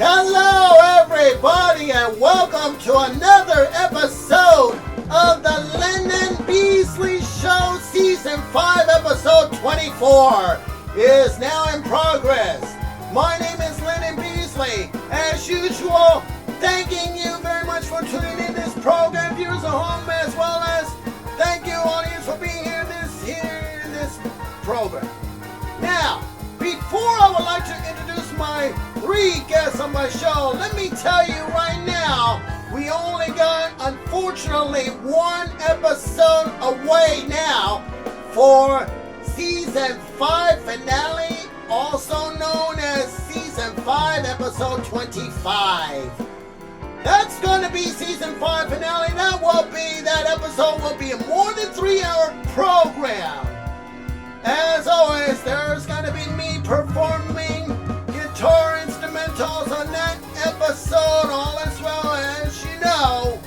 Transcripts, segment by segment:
Hello everybody and welcome to another episode of the Lennon Beasley Show Season 5 Episode 24 is now in progress. My name is Lennon Beasley. As usual, thanking you very much for tuning in this program, viewers at home, as well as thank you audience for being here in this program. Now, before I would like to introduce my 3 guests on my show, let me tell you right now, we only got, unfortunately, 1 episode away now for Season 5 finale, also known as Season 5 Episode 25. That's going to be Season 5 finale. That episode will be a more than 3-hour program. As always, there's going to be me performing guitar instrumentals on that episode, all as well as you know.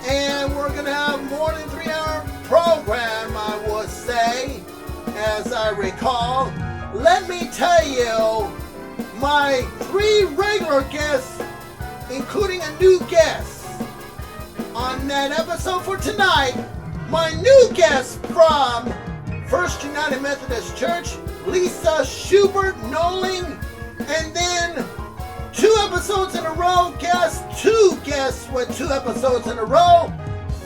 And we're going to have more than 3-hour program, I would say, as I recall. Let me tell you, my 3 regular guests, including a new guest on that episode for tonight, my new guest from First United Methodist Church, Lisa Schubert Nowling, and then 2 episodes in a row, 2 guests with 2 episodes in a row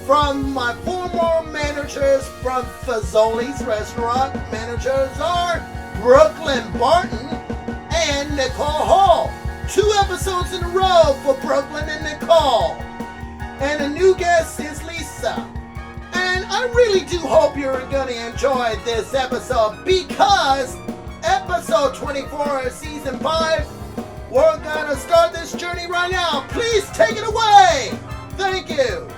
from my former managers from Fazoli's Restaurant. Managers are Brookelyn Barton and Nicole Hall. 2 episodes in a row for Brooklyn and Nicole. And a new guest is Lisa. And I really do hope you're going to enjoy this episode, because episode 24 of Season 5, we're going to start this journey right now. Please take it away. Thank you.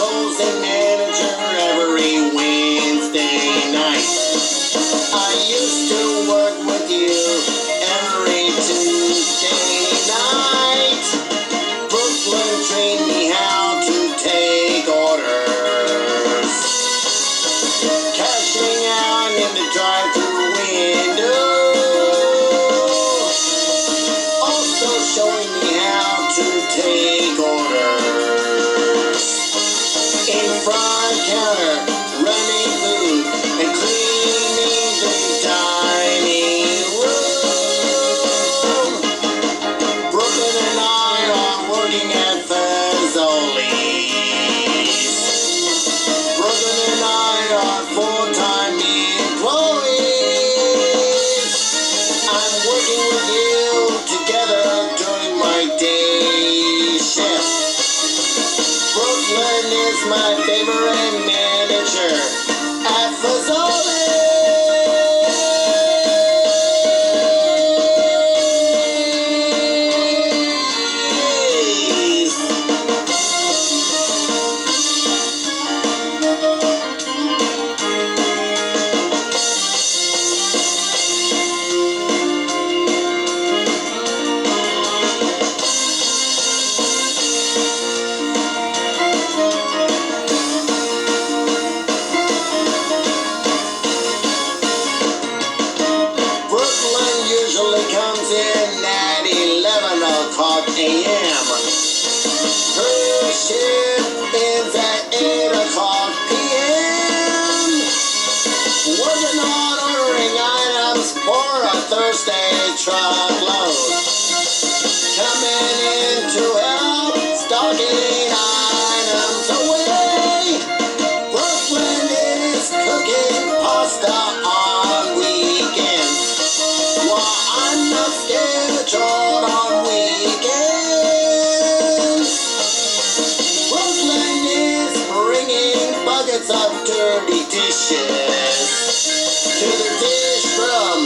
closing manager every Wednesday night. I used to work with you every Tuesday night. Brooklyn trained me how to take orders, cashing out in the drive-thru window, also showing me how to take orders in front counter, running food and cleaning the dining room. Brooklyn and I are working at Fazoli's. Brooklyn and I are full-time employees. I'm working with you together during my day shift. Brooklyn is my favorite manager at Fazoli's. Brooklyn usually comes in at 11 o'clock a.m. Her shift ends at 8 o'clock p.m. Working on ordering items for a Thursday truckload. Coming in to help stocking items away. Brooklyn is cooking pasta on weekends, while I'm not scheduled on weekends. Brooklyn is bringing buckets of dirty dishes to the dish room.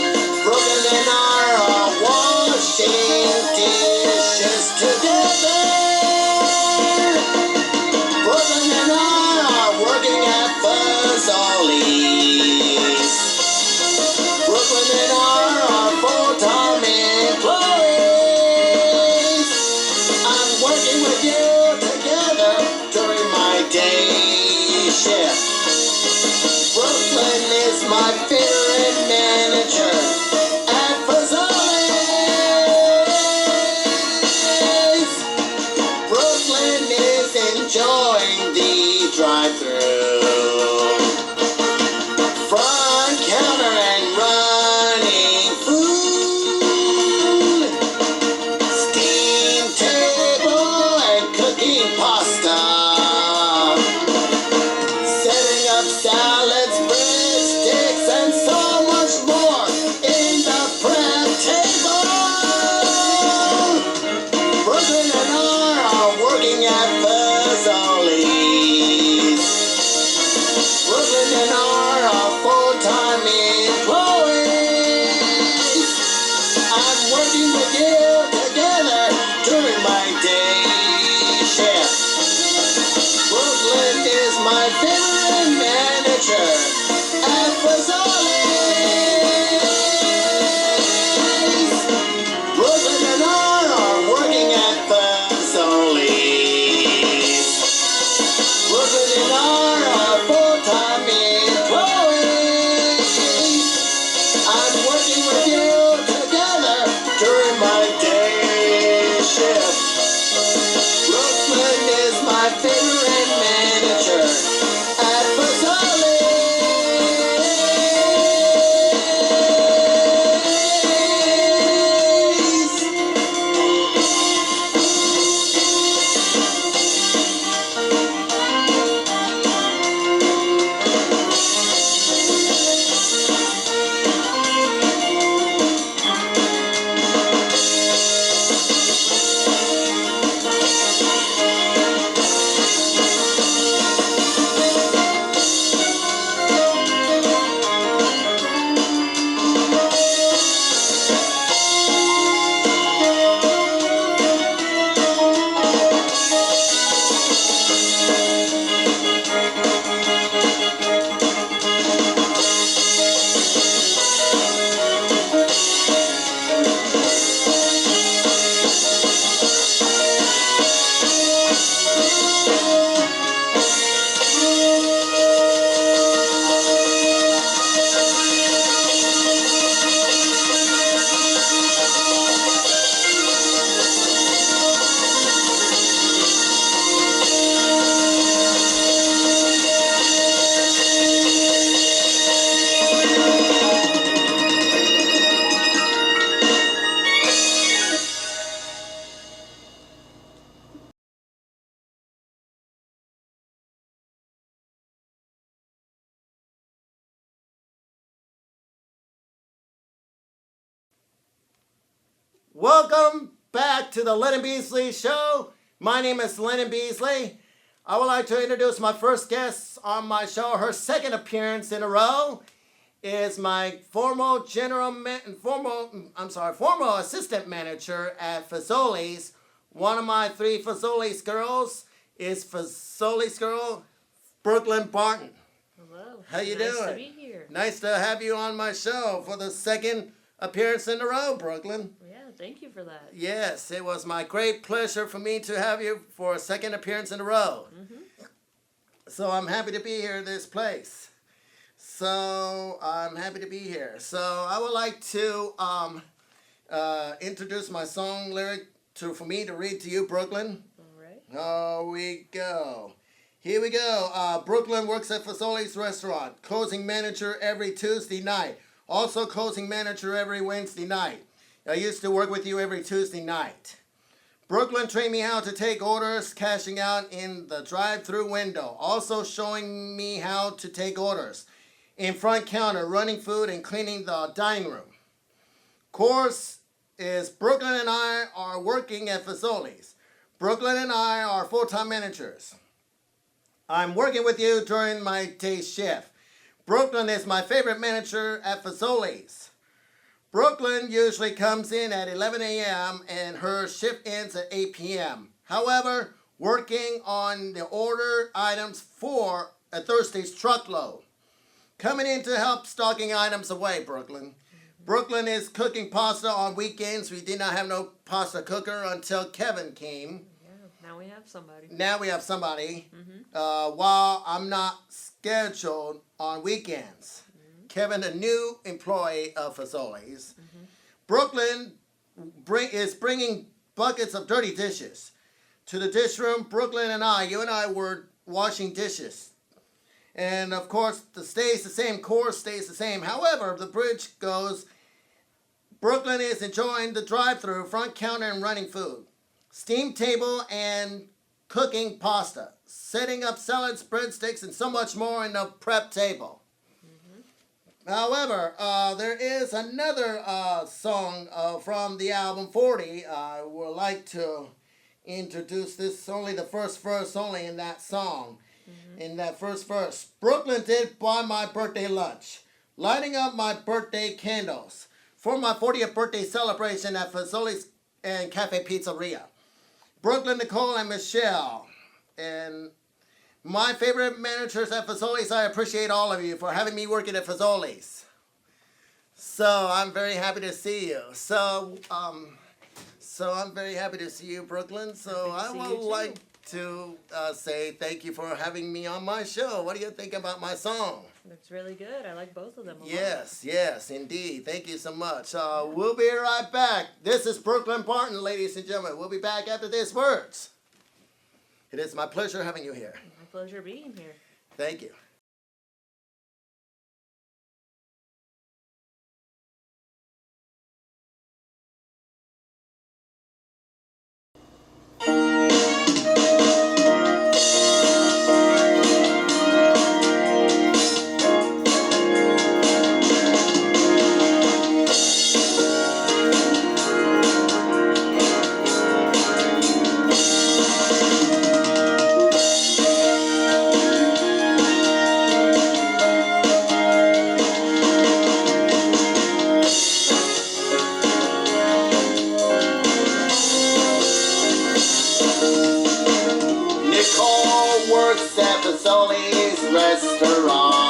Brooklyn and I are washing dishes together. Brooklyn and I are working at Fazoli's. Brooklyn and I are full-time employees. I'm working with you together during my day shift. Brooklyn is my favorite manager at Fazoli's. Brooklyn is enjoying the drive-thru, front counter and running food, steam table and cooking pasta, setting up salads, breadsticks, and so much more in the prep table. Brooklyn and I are working at Fazoli's. Brooklyn and I are full-time employees. I'm working with you together during my day shift. Brooklyn is my favorite manager at Fazoli's. Brooklyn and I are working at Fazoli's. Brooklyn and I are full-time employees. I'm working with you together during my day shift. Brooklyn is my favorite manager at Fazoli's. Welcome back to the Lennon Beasley Show. My name is Lennon Beasley. I would like to introduce my first guest on my show. Her second appearance in a row is my former assistant manager at Fazoli's. One of my three Fazoli's girls is Fazoli's girl, Brookelyn Barton. Hello. How you doing? Nice to be here. Nice to have you on my show for the second appearance in a row, Brookelyn. Yeah, thank you for that. Yes, it was my great pleasure for me to have you for a second appearance in a row. So I'm happy to be here in this place. So I'm happy to be here. So I would like to introduce my song lyric for me to read to you, Brookelyn. All right. Here we go. Here we go. Brookelyn works at Fazoli's restaurant. Closing manager every Tuesday night. Also closing manager every Wednesday night. I used to work with you every Tuesday night. Brookelyn trained me how to take orders, cashing out in the drive-through window. Also showing me how to take orders in front counter, running food, and cleaning the dining room. Course is Brookelyn and I are working at Fazoli's. Brookelyn and I are full-time managers. I'm working with you during my day shift. Brookelyn is my favorite manager at Fazoli's. Brookelyn usually comes in at 11 a.m. and her shift ends at 8 p.m. However, working on the order items for a Thursday's truckload. Coming in to help stocking items away, Brookelyn. Brookelyn is cooking pasta on weekends. We did not have no pasta cooker until Kevin came. Now we have somebody. Now we have somebody. While I'm not scheduled on weekends. Kevin, a new employee of Fazoli's. Brookelyn is bringing buckets of dirty dishes to the dish room. Brookelyn and you and I were washing dishes. And of course, course stays the same. However, the bridge goes, Brookelyn is enjoying the drive-through, front counter, and running food. Steam table and cooking pasta. Setting up salads, breadsticks, and so much more in the prep table. However, there is another song from the album 40. I would like to introduce this, only the first verse only in that song. In that first verse. Brookelyn did buy my birthday lunch, lighting up my birthday candles for my 40th birthday celebration at Fazoli's and Cafe Pizzeria. Brookelyn, Nicole, and Michelle. And my favorite managers at Fazoli's, I appreciate all of you for having me working at Fazoli's. So I'm very happy to see you. So I'm very happy to see you, Brookelyn. So I would like to say thank you for having me on my show. What do you think about my song? Looks really good. I like both of them a lot. Yes, indeed. Thank you so much. We'll be right back. This is Brookelyn Barton, ladies and gentlemen. We'll be back after these words. It is my pleasure having you here. My pleasure being here. Thank you. Fazoli's restaurant,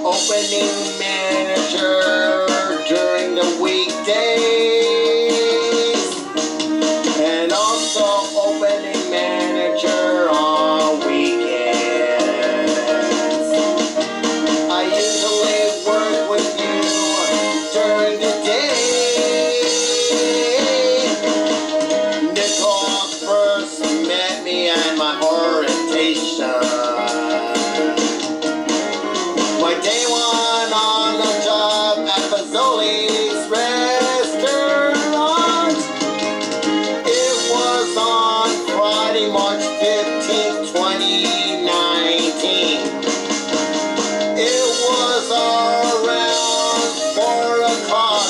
opening manager during the weekdays, and also opening manager on weekends. I usually work with you during the day. Nicole first met me at my orientation. My day one on the job at Fazoli's restaurant. It was on Friday, March 15th, 2019. It was around 4 o'clock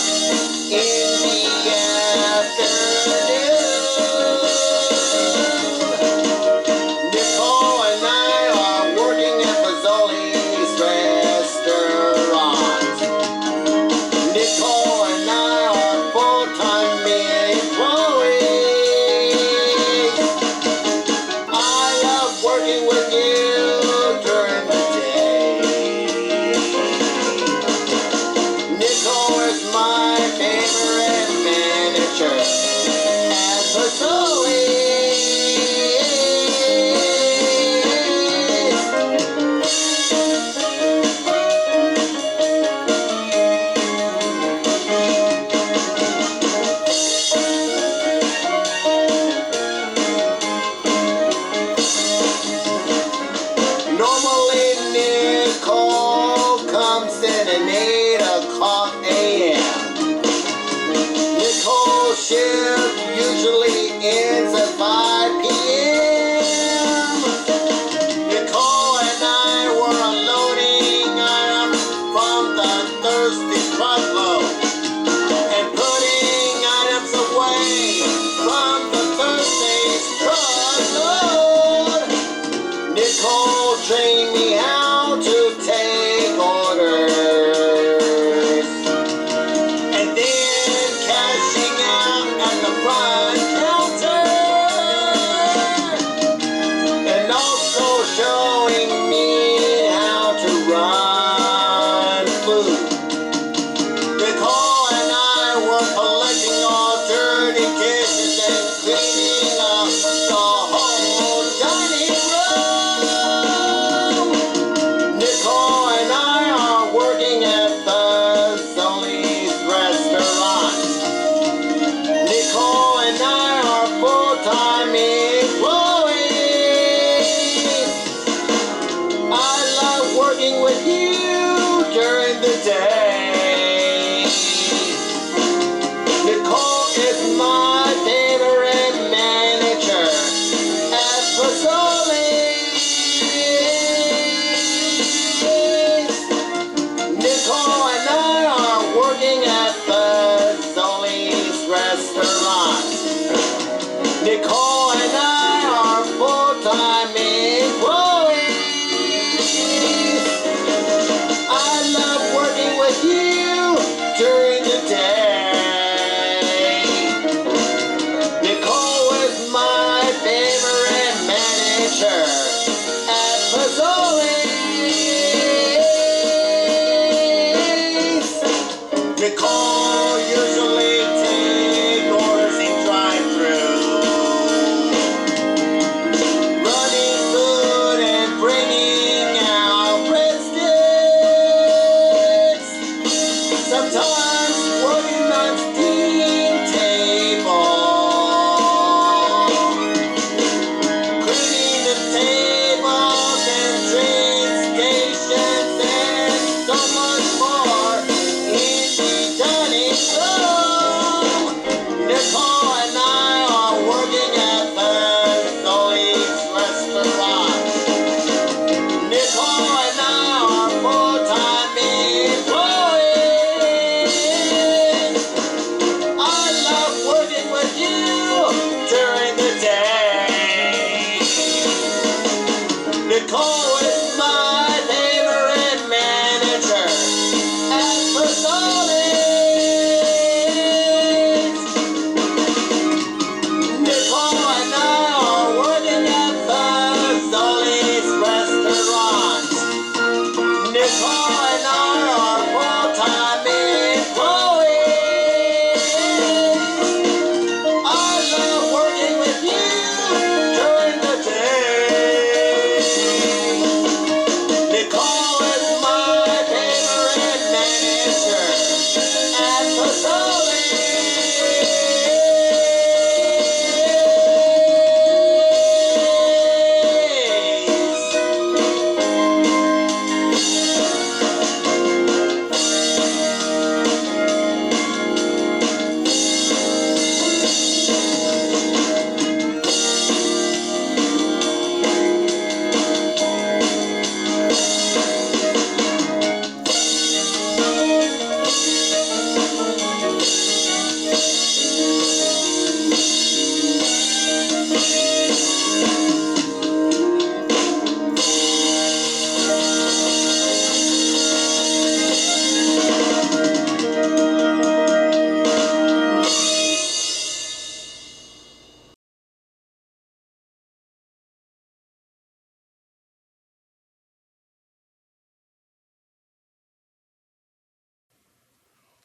manager at Fazoli's. Nicole usually takes orders in drive-thru, running food and bringing out breadsticks. Sometimes working on steam table, cleaning the tables and train stations and so much more in the dining room. Nicole and I are working at Fazoli's restaurant. Nicole and I are full-time employees. I love working with you during the day. Nicole is my favorite manager at Fazoli's. Nicole and I are working at Fazoli's restaurant. Nicole and I are full-time employees. I love working with you during the day. Nicole is my favorite manager at Fazoli's.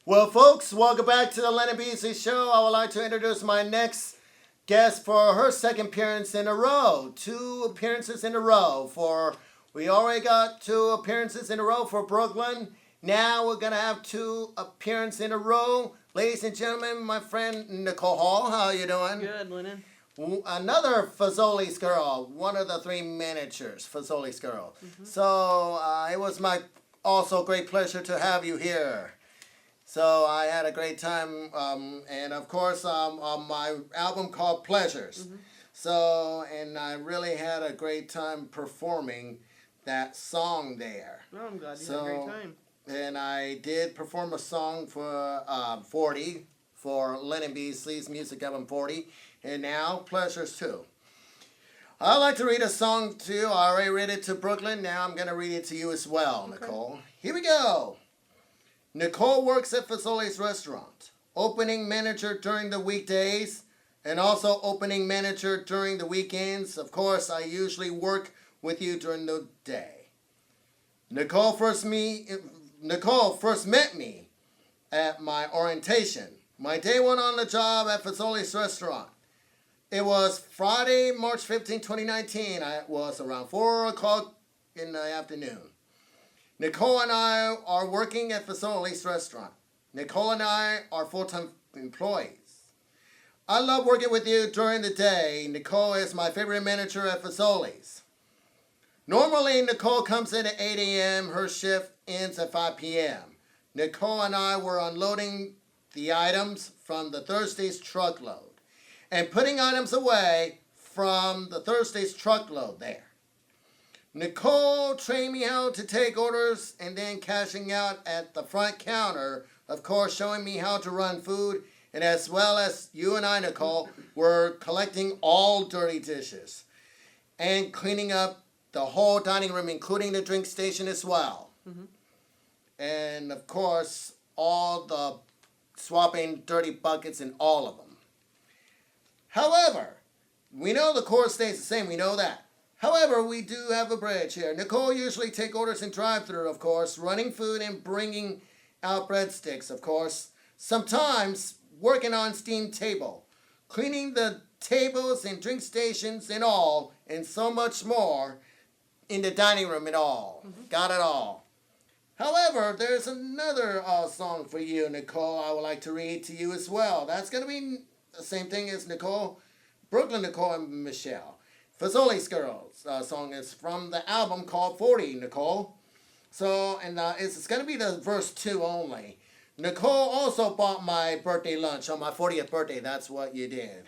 Well, folks, welcome back to the Lennon Beasley Show. I would like to introduce my next guest for her second appearance in a row. 2 appearances in a row. We already got 2 appearances in a row for Brooklyn. Now we're going to have 2 appearances in a row. Ladies and gentlemen, my friend Nicole Hall, how are you doing? Good, Lennon. Another Fazoli's girl, one of the 3 managers, Fazoli's girl. So it was my also great pleasure to have you here. So I had a great time, and of course, on my album called Pleasures. So, and I really had a great time performing that song there. Oh, I'm glad you had a great time. And I did perform a song for 40, for Lennon Beasley's music album 40, and now Pleasures too. I'd like to read a song to you. I already read it to Brooklyn. Now I'm going to read it to you as well, Okay. Nicole. Here we go. Nicole works at Fazoli's restaurant, opening manager during the weekdays and also opening manager during the weekends. Of course, I usually work with you during the day. Nicole first met me at my orientation, my day 1 on the job at Fazoli's restaurant. It was Friday, March 15, 2019. It was around 4 o'clock in the afternoon. Nicole and I are working at Fazoli's restaurant. Nicole and I are full-time employees. I love working with you during the day. Nicole is my favorite manager at Fazoli's. Normally, Nicole comes in at 8 a.m. Her shift ends at 5 p.m. Nicole and I were unloading the items from the Thursday's truckload and putting items away from the Thursday's truckload there. Nicole trained me how to take orders and then cashing out at the front counter, of course showing me how to run food, and as well as you and I, Nicole, were collecting all dirty dishes and cleaning up the whole dining room, including the drink station as well. And of course, all the swapping dirty buckets in all of them. However, we know the core stays the same, we know that. However, we do have a bridge here. Nicole usually take orders in drive-thru, of course, running food and bringing out breadsticks, of course. Sometimes working on steam table, cleaning the tables and drink stations and all, and so much more in the dining room and all. Got it all. However, there's another song for you, Nicole, I would like to read to you as well. That's going to be the same thing as Nicole, Brooklyn, Nicole, and Michelle. Fazoli's Girls song is from the album called 40, Nicole. So, and it's going to be the verse 2 only. Nicole also bought my birthday lunch on my 40th birthday. That's what you did.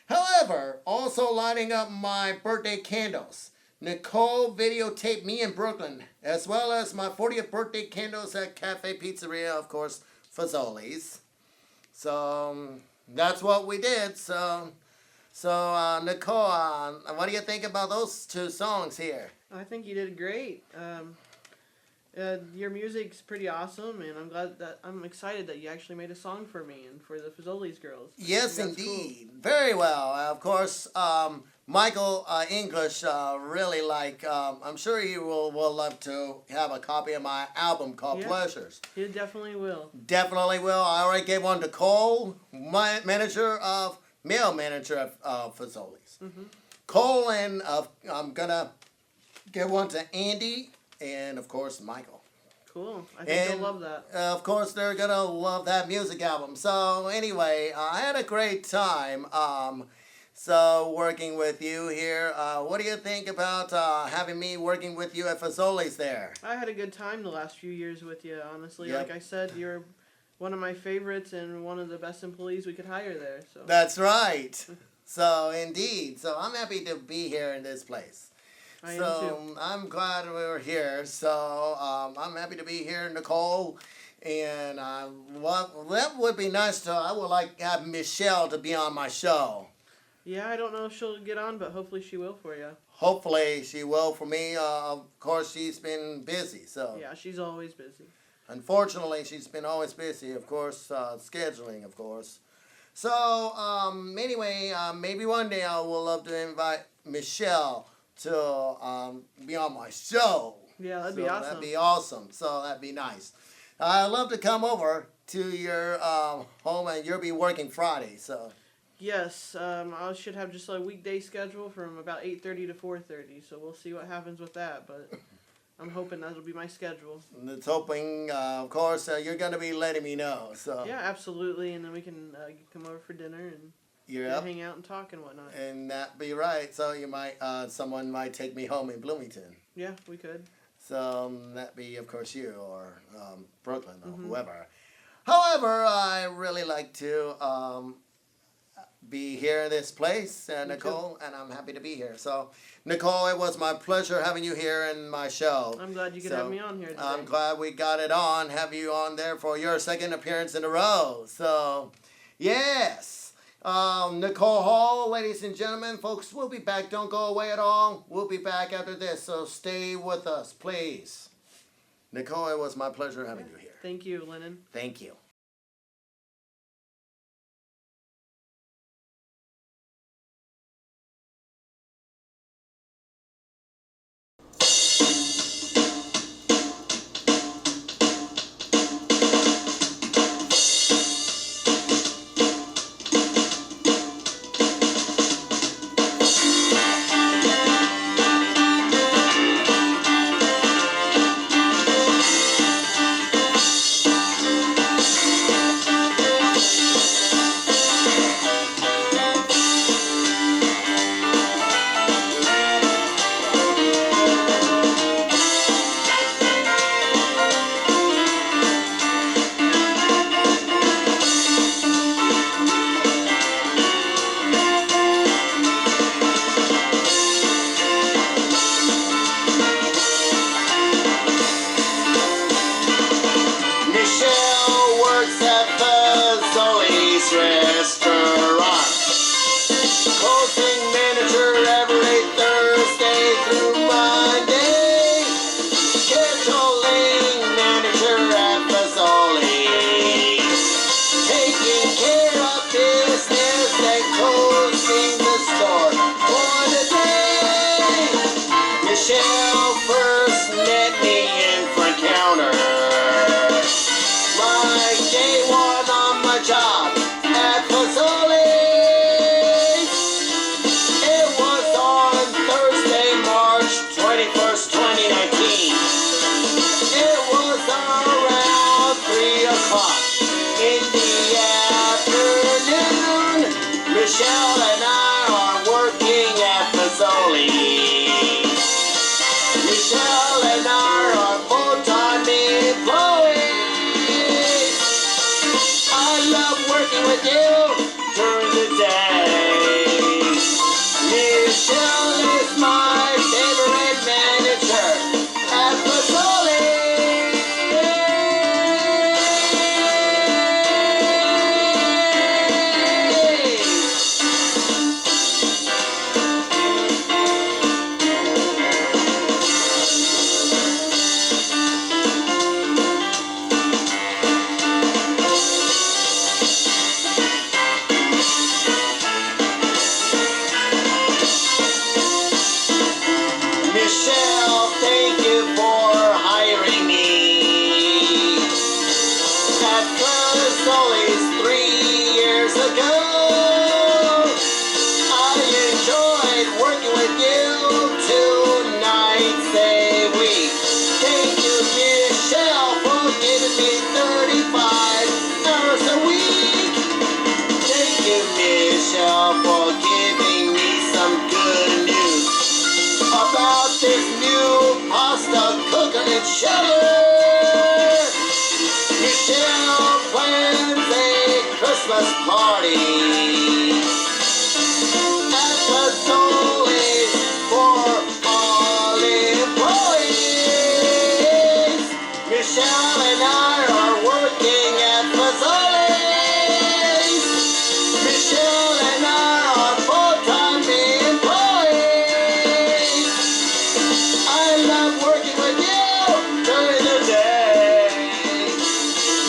However, also lighting up my birthday candles. Nicole videotaped me in Brooklyn, as well as my 40th birthday candles at Cafe Pizzeria, of course, Fazoli's. So, that's what we did. So Nicole, what do you think about those two songs here? I think you did great. Your music's pretty awesome, and I'm excited that you actually made a song for me and for the Fazoli's Girls. Yes, indeed. Cool. Very well. Of course, Michael English really I'm sure he will love to have a copy of my album called Pleasures. He definitely will. Definitely will. I already gave one to Cole, my male manager of Fazoli's. Cole, and I'm going to give one to Andy. And, of course, Michael. Cool. I think they'll love that. Of course, they're going to love that music album. So, anyway, I had a great time working with you here. What do you think about having me working with you at Fazoli's there? I had a good time the last few years with you, honestly. Yep. Like I said, you're one of my favorites and one of the best employees we could hire there. So. That's right. So, indeed. So, I'm happy to be here in this place. I'm glad we were here. So I'm happy to be here, Nicole. And that would be nice I would like to have Michelle to be on my show. Yeah, I don't know if she'll get on, but hopefully she will for you. Hopefully she will for me. Of course, she's been busy. So yeah, she's always busy. Unfortunately, she's been always busy. Of course, scheduling, of course. So anyway, maybe one day I will love to invite Michelle to be on my show. Yeah, that'd be awesome. That'd be awesome. So that'd be nice. I'd love to come over to your home, and you'll be working Friday. So. Yes, I should have just a weekday schedule from about 8:30 to 4:30. So we'll see what happens with that, but I'm hoping that'll be my schedule. And it's hoping, of course, you're going to be letting me know. So. Yeah, absolutely, and then we can come over for dinner and. Hang out and talk and whatnot. And that'd be right. So you might, someone might take me home in Bloomington. Yeah, we could. So that'd be, of course, you or Brooklyn or whoever. However, I really like to be here in this place, Nicole, and I'm happy to be here. So, Nicole, it was my pleasure having you here in my show. I'm glad you could have me on here today. I'm glad we got it on, have you on there for your second appearance in a row. So, yes. Nicole Hall, ladies and gentlemen, folks, we'll be back. Don't go away at all. We'll be back after this, so stay with us, please. Nicole, it was my pleasure having you here. Thank you, Lennon. Thank you. Schubert. Michelle plans a Christmas party at Fazoli's for all employees. Michelle and I are working at Fazoli's. Michelle and I are full-time employees. I love working with you during the day.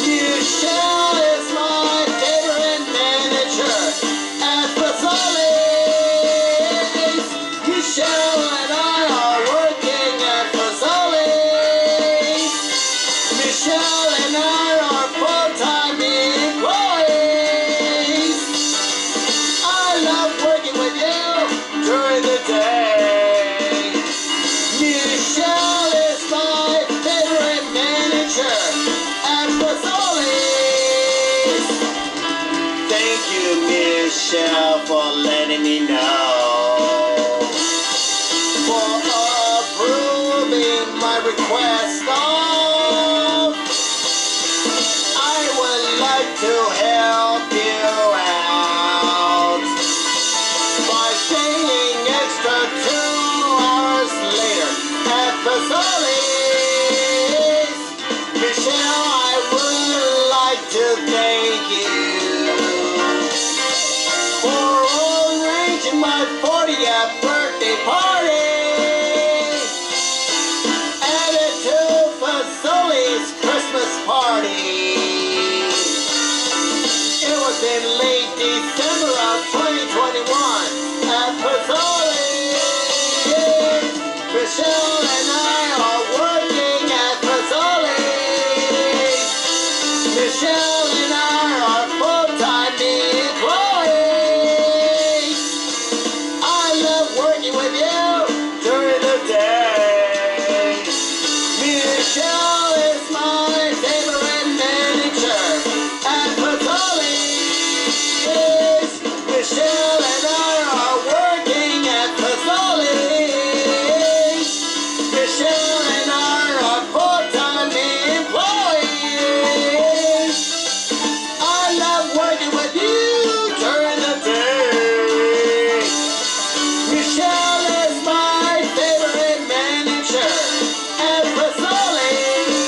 Michelle is my favorite manager at Fazoli's. Michelle and I are working at Fazoli's. Michelle and I are full-time employees. I love working with you during the day. Michelle is my favorite manager at Fazoli's. Thank you, Michelle, for letting me know. For approving my request of I would like to help you out by staying extra 2 hours later at Fazoli's. Michelle, I would like to thank you for arranging my 40th birthday party. Added to Fazoli's Christmas party. It was in late December of 2021 at Fazoli's. Michelle and I are working at Fazoli's. Michelle and I are full-time employees. I love working with you during the day. Michelle is my favorite manager at Fazoli's. Michelle and I are working at Fazoli's. Michelle and I are full-time employees. I love working with you during the day. Michelle is my favorite manager at Fazoli's.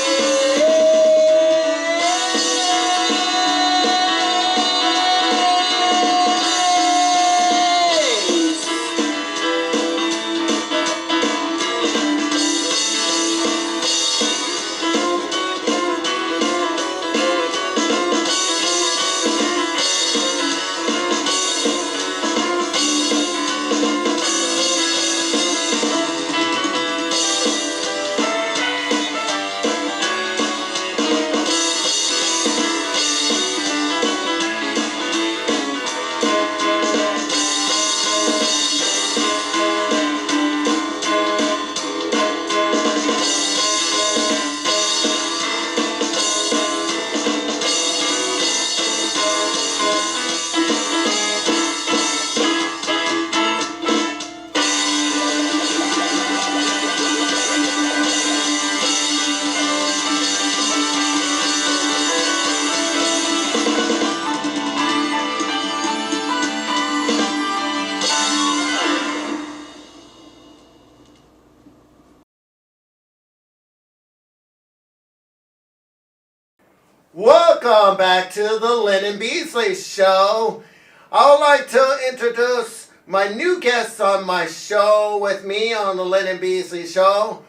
Welcome back to the Lennon Beasley Show. I would like to introduce my new guests on my show with me on the Lennon Beasley Show.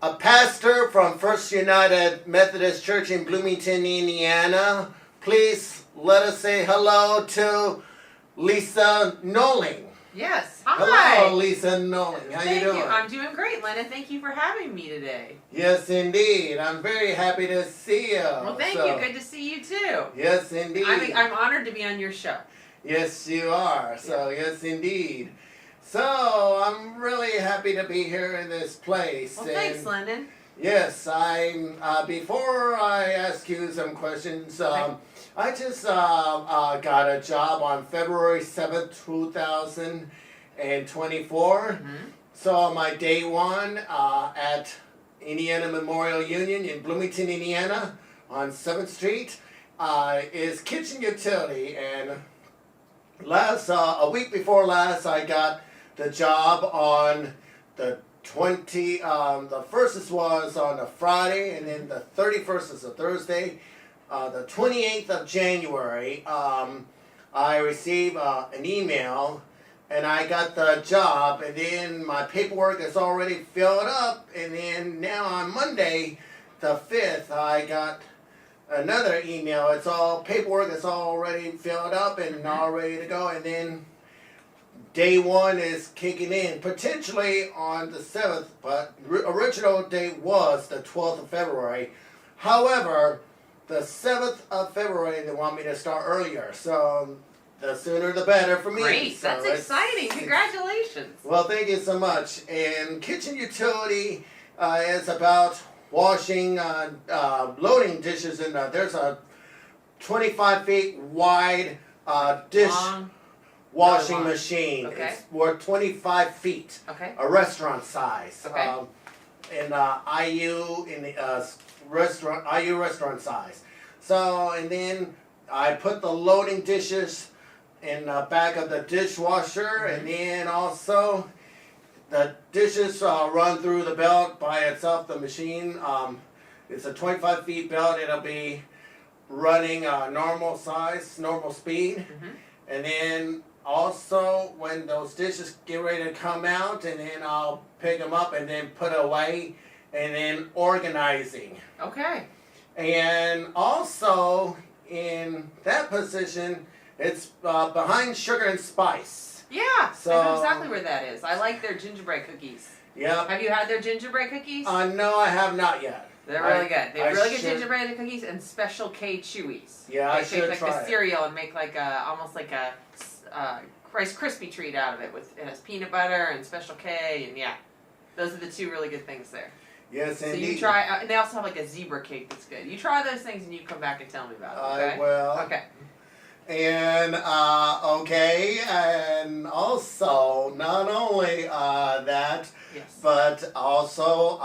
A pastor from First United Methodist Church in Bloomington, Indiana. Please let us say hello to Lisa Nowling. Yes. Hi. Hello, Lisa Nowling. How you doing? Thank you. I'm doing great, Lennon. Thank you for having me today. Yes, indeed. I'm very happy to see you. Well, thank you. Good to see you too. Yes, indeed. I'm honored to be on your show. Yes, you are. So, yes, indeed. So, I'm really happy to be here in this place. Well, thanks, Lennon. Yes, I'm. Before I ask you some questions, I just got a job on February 7th, 2024. Mm-hmm. So my day one at Indiana Memorial Union in Bloomington, Indiana, on 7th Street, is kitchen utility. And a week before last, I got the job on the the first was on a Friday, and then the 31st is a Thursday. The 28th of January, I received an email, and I got the job, and then my paperwork is already filled up, and then now on Monday, the 5th, I got another email. It's all paperwork is already filled up and all ready to go, and then day one is kicking in, potentially on the 7th, but original date was the 12th of February. However, the 7th of February, they want me to start earlier, so the sooner the better for me. Great, so that's exciting. Congratulations. Well, thank you so much. And kitchen utility is about washing, loading dishes in there's a 25 feet wide dish washing machine. Okay. It's worth 25 feet. Okay. A restaurant size. Okay. In IU in the restaurant size. So, and then I put the loading dishes in the back of the dishwasher, and then also the dishes run through the belt by itself, the machine. It's a 25 feet belt. It'll be running normal size, normal speed. And then also when those dishes get ready to come out, and then I'll pick them up and then put away, and then organizing. Okay. And also in that position, it's behind Sugar and Spice. Yeah, So, I know exactly where that is. I like their gingerbread cookies. Yep. Have you had their gingerbread cookies? No, I have not yet. They're really good. They have really good should- gingerbread cookies and Special K Chewies. Yeah, I they should take try like a it. cereal and make like a almost like a Rice Krispie treat out of it with it has peanut butter and Special K, and yeah, those are the two really good things there. Yes, So indeed. you try, and they also have like a zebra cake that's good. You try those things and you come back and tell me about it. Okay? I will. Okay. And okay, and also not only that, Yes. but also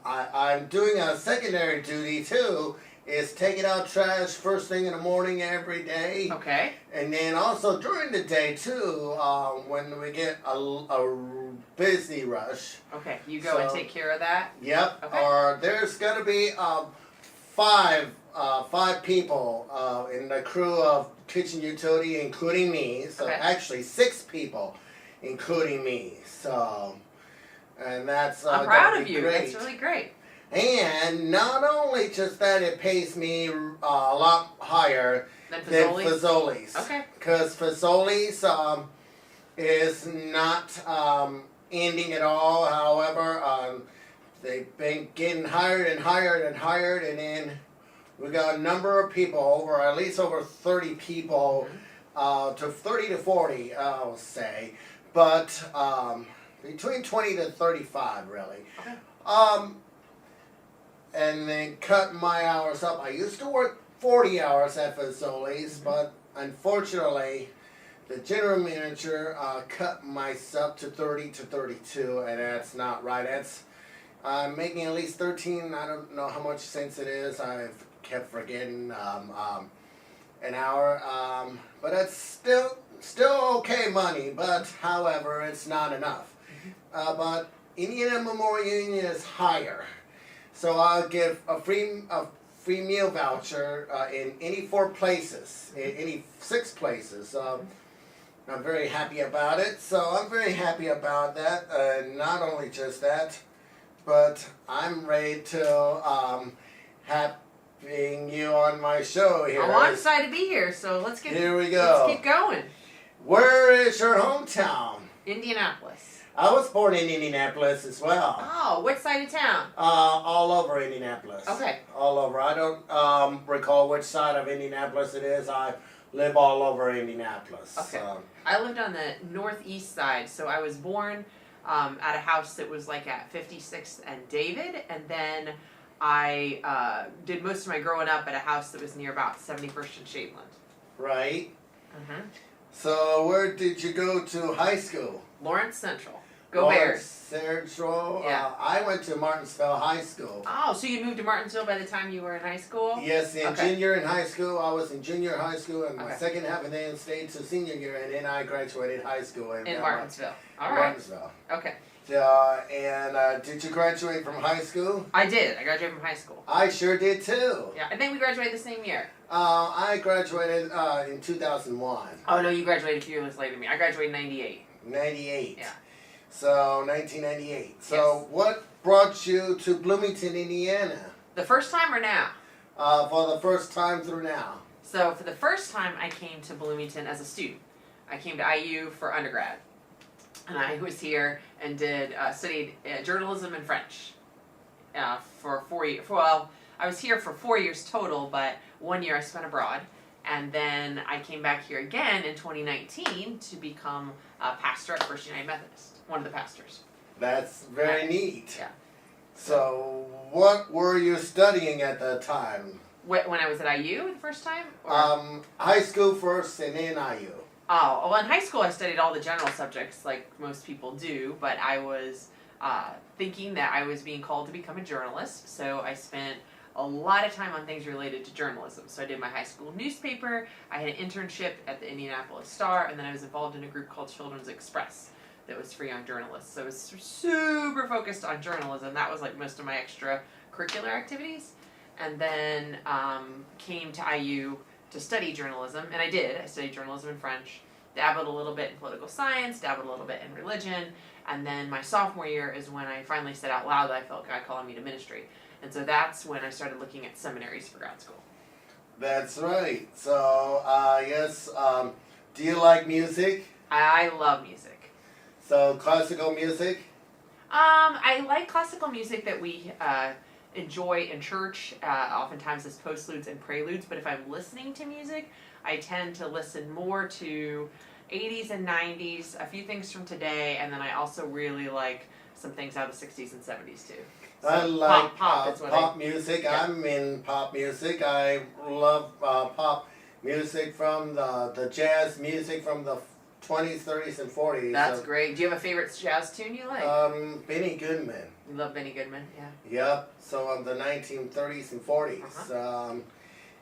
I'm doing a secondary duty too. Is taking out trash first thing in the morning every day. Okay. And then also during the day too, when we get a busy rush. Okay. You go and So- take care of that. Yep. Okay. Or there's gonna be five people in the crew of kitchen utility, including me. So Okay. actually 6 people, including me. So, and that's I'm gonna proud be of you. Great. That's really great. And not only just that, it pays me a lot higher Then than Fazoli's. Fazoli's. Okay. Because Fazoli's is not ending at all. However, they've been getting hired and hired and hired, and then we got a number of people, at least over 30 people, to 30 to 40, I'll say. But between 20 to 35, really. Okay. And then cut my hours up. I used to work 40 hours at Fazoli's, but unfortunately, the general manager cut myself to 30 to 32, and that's not right. That's making at least 13. I don't know how much cents it is. I've kept forgetting an hour, but that's still okay money. But however, it's not enough. But Indiana Memorial Union is higher. So I'll give a free meal voucher in any 4 places, in any 6 places. I'm very happy about it. So I'm very happy about that. Not only just that, but I'm ready to having you on my show here. Oh, I'm excited to be here. So let's get. Here we go. Let's keep going. Where is your hometown? Indianapolis. I was born in Indianapolis as well. Oh, what side of town? All over Indianapolis. Okay. All over. I don't recall which side of Indianapolis it is. I live all over Indianapolis. Okay. I lived on the northeast side, so I was born at a house that was like at 56th and David, and then I did most of my growing up at a house that was near about 71st and Shadeland. Right. Mm-hmm. So where did you go to high school? Lawrence Central. Go Lawrence Bears. Central. Yeah. I went to Martinsville High School. Oh, so you moved to Martinsville by the time you were in high school? Yes, in Okay. junior in high school. I was in junior high school, and my Okay. second half, and then stayed to senior year, and then I graduated high school In Martinsville. All right. Martinsville. Okay. Did you graduate from high school? I did. I graduated from high school. I sure did too. Yeah, I think we graduated the same year. I graduated in 2001. Oh no, you graduated a few years later than me. I graduated in '98. 98. Yeah. So 1998. So Yes. what brought you to Bloomington, Indiana? The first time or now? For the first time through now. So for the first time, I came to Bloomington as a student. I came to IU for undergrad, and I was here and did studied journalism and French for 4 years. Well, I was here for 4 years total, but 1 year I spent abroad, and then I came back here again in 2019 to become a pastor at First United Methodist, one of the pastors. That's very neat. Yeah. So what were you studying at the time? When I was at IU the first time? Or? High school first and then IU. Oh, well, in high school I studied all the general subjects like most people do, but I was thinking that I was being called to become a journalist, so I spent a lot of time on things related to journalism. So I did my high school newspaper, I had an internship at the Indianapolis Star, and then I was involved in a group called Children's Express that was for young journalists. So I was super focused on journalism. That was like most of my extracurricular activities. And then came to IU to study journalism, and I did. I studied journalism and French, dabbled a little bit in political science, dabbled a little bit in religion, and then my sophomore year is when I finally said out loud that I felt God calling me to ministry. And so that's when I started looking at seminaries for grad school. That's right. So, yes, do you like music? I love music. So, classical music? I like classical music that we enjoy in church, oftentimes as postludes and preludes, but if I'm listening to music, I tend to listen more to 80s and 90s, a few things from today, and then I also really like some things out of the 60s and 70s too. So I like pop music. Yeah. I'm in pop music. I love pop music from the jazz music from the 20s, 30s, and 40s. That's great. Do you have a favorite jazz tune you like? Benny Goodman. You love Benny Goodman, yeah. Yep. So of the 1930s and 40s.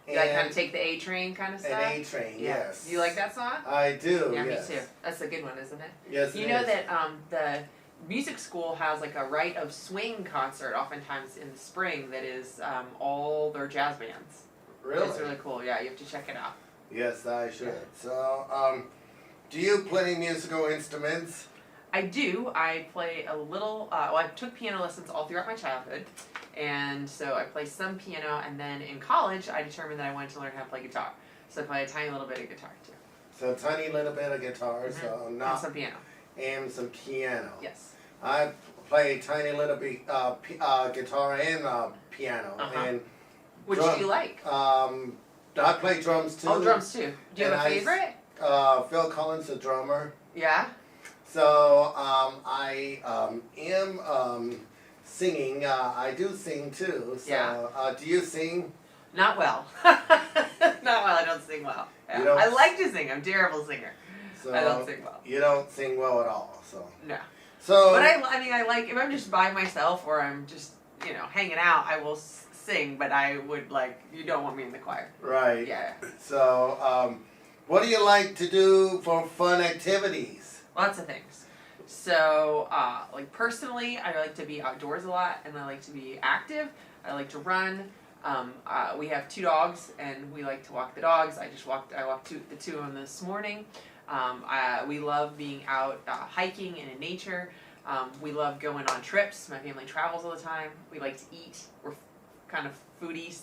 You like kind of take the A train kind of stuff? An A Train, yes. Do you like that song? I do. Yeah, yes. me too. That's a good one, isn't it? Yes. You know that the music school has like a Rite of Swing concert oftentimes in the spring that is all their jazz bands. Really? It's really cool. Yeah, you have to check it out. Yes, I should. So, do you play musical instruments? I do. I play a little. Well, I took piano lessons all throughout my childhood, and so I play some piano. And then in college, I determined that I wanted to learn how to play guitar. So I play a tiny little bit of guitar too. So, a tiny little bit of guitar, so And not some piano. and some piano. Yes. I play a tiny little bit guitar and piano. Uh-huh. And Which drum. do you like? I play drums too. Oh, drums too. Do you have a And favorite? Phil Collins, the drummer. Yeah. So I am singing. I do sing too. So Yeah. do you sing? Not well. Not well. I don't sing well. You don't I like to sing. I'm a terrible singer. So I don't sing well. You don't sing well at all. So. No. So. But I mean, I like, if I'm just by myself or I'm just, hanging out, I will sing, but I would you don't want me in the choir. Right. Yeah. So, what do you like to do for fun activities? Lots of things. So, personally, I like to be outdoors a lot, and I like to be active. I like to run. We have 2 dogs, and we like to walk the dogs. I walked the 2 of them this morning. We love being out hiking and in nature. We love going on trips. My family travels all the time. We like to eat. We're kind of foodies.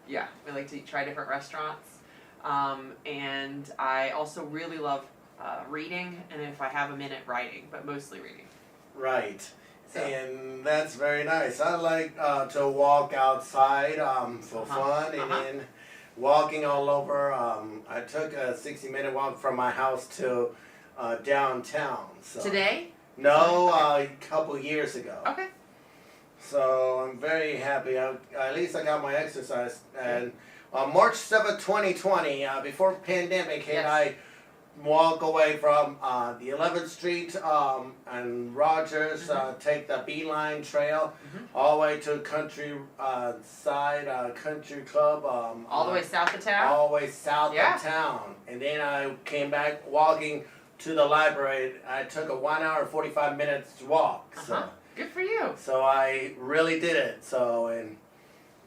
Yeah, we like to try different restaurants. And I also really love reading, and if I have a minute, writing, but mostly reading. Right. So. And that's very nice. I like to walk outside for fun, and then walking all over. I took a 60-minute walk from my house to downtown. So. Today? No, a couple years ago. Okay. So I'm very happy. At least I got my exercise. And on March 7th, 2020, before pandemic hit, Yes. I walk away from the 11th Street and Rogers, take the Beeline Trail all the way to Country Country Club. All the way south of town? All the way south of town. And then I came back walking to the library. I took a 1 hour and 45 minutes walk. So. Good for you. So I really did it. So, and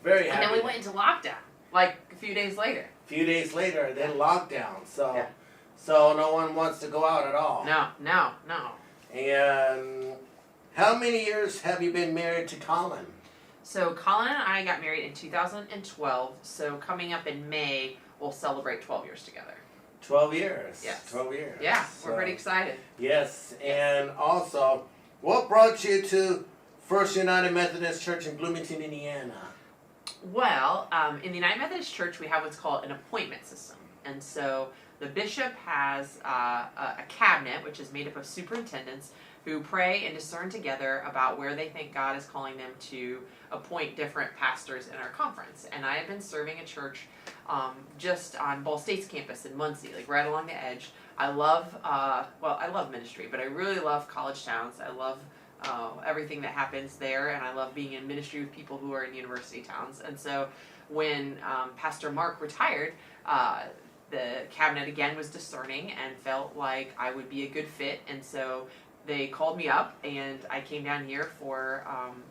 very happy. And then we went into lockdown, like a few days later. Then lockdown. So, so no one wants to go out at all. No. And how many years have you been married to Colin? So Colin and I got married in 2012. So coming up in May, we'll celebrate 12 years together. 12 years. Yes. 12 years. Yeah, so, we're pretty excited. Yes, and also, what brought you to First United Methodist Church in Bloomington, Indiana? Well, in the United Methodist Church, we have what's called an appointment system. And so the bishop has a cabinet, which is made up of superintendents who pray and discern together about where they think God is calling them to appoint different pastors in our conference. And I have been serving a church just on Ball State's campus in Muncie, like right along the edge. I love, I love ministry, but I really love college towns. I love everything that happens there, and I love being in ministry with people who are in university towns. And so when Pastor Mark retired, the cabinet again was discerning and felt like I would be a good fit, and so they called me up, and I came down here for